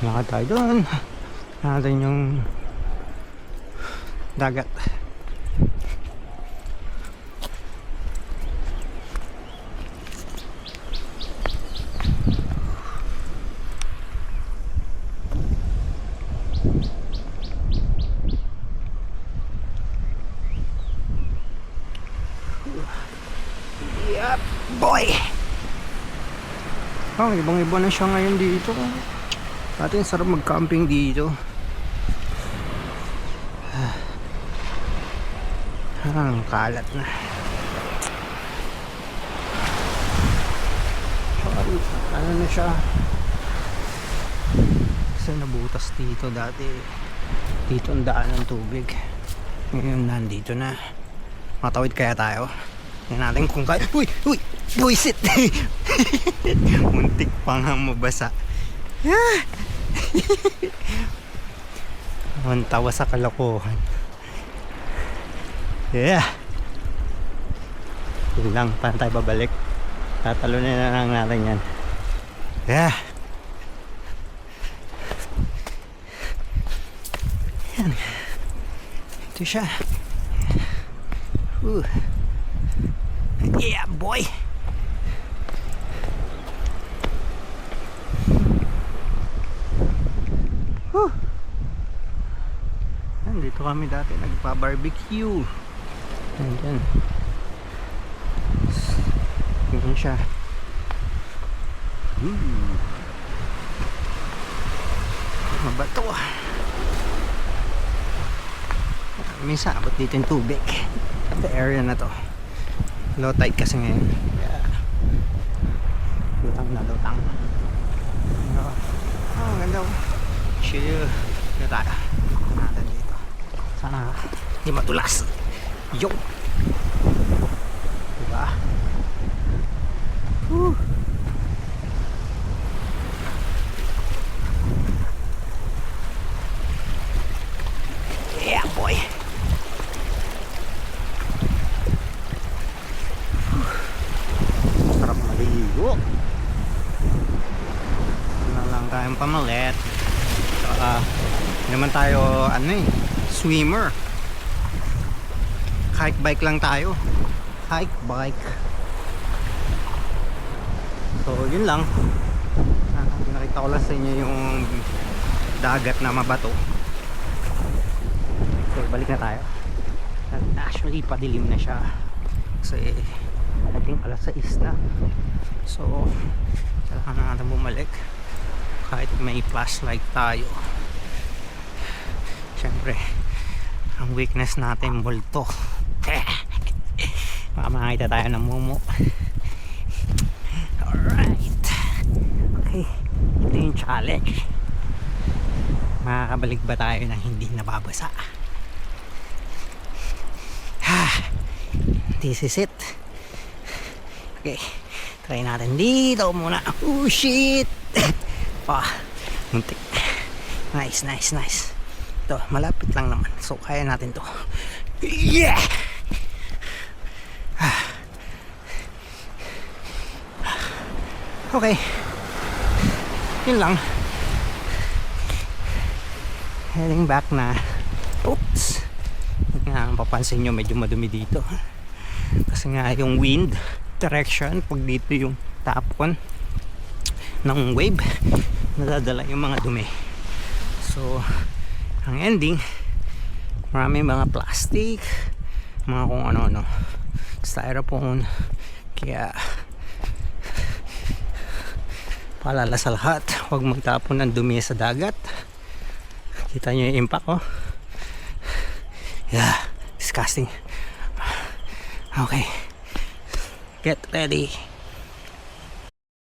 Lakad tayo doon. Natin yung dagat. Yep, boy! Ibang-iba na siya ngayon dito. Dati ang sarap mag-camping dito. Ang kalat na. Ano na siya? Kasi nabutas dito dati. Dito ang daan ng tubig. Ngayon nandito na. Matawid kaya tayo? Tingnan natin kung kaya. Uy! Uy! Buisit! Muntik pa nga mabasa. Ang tawa sa kalokohan. Yeah! Yun lang, paano tayo babalik? Tatalunin na lang natin yan. Yeah! Yan. Ito siya. Yeah, boy! Dito kami dati nagpa-barbecue. Ayan. Ganyan siya. Mabato. Minsan abot dito yung tubig. Sa area na to. Low tide kasi ngayon. Yeah. Lutang na lutang. Oh, ganda. Chill. Dito tayo. Natin dito. Sana hindi matulas. Yo! Diba? Yeah, boy! Sarap maligo. Wala lang tayong pamalit. Hindi naman tayo swimmer. Hike bike lang tayo. Hike bike. So yun lang. Nakita ko lang sa inyo yung dagat na mabato. So balik na tayo. Actually padilim na siya. Kasi I think alas 6 na. So kailangan na natin bumalik. Kahit may flashlight tayo. Siyempre ang weakness natin multo. Baka makakita tayo ng mumu. Alright. Okay, ito yung challenge. Makakabalik ba tayo ng hindi nababasa? This is it. Okay, try natin dito muna. Oh shit. Muntik. Nice, nice, nice. Ito, malapit lang naman. So, kaya natin to. Yeah! Okay. Yun lang. Heading back na. Oops. Nga, papansin nyo, medyo madumi dito. Kasi nga yung wind direction, pag dito yung tapon ng wave, nadadala yung mga dumi. So, ang ending, marami mga plastic, mga kung ano-ano, styrofoam. Kaya paalala sa lahat, huwag magtapon ng dumi sa dagat. Kita nyo yung impact, oh. Yeah, disgusting. Okay, get ready.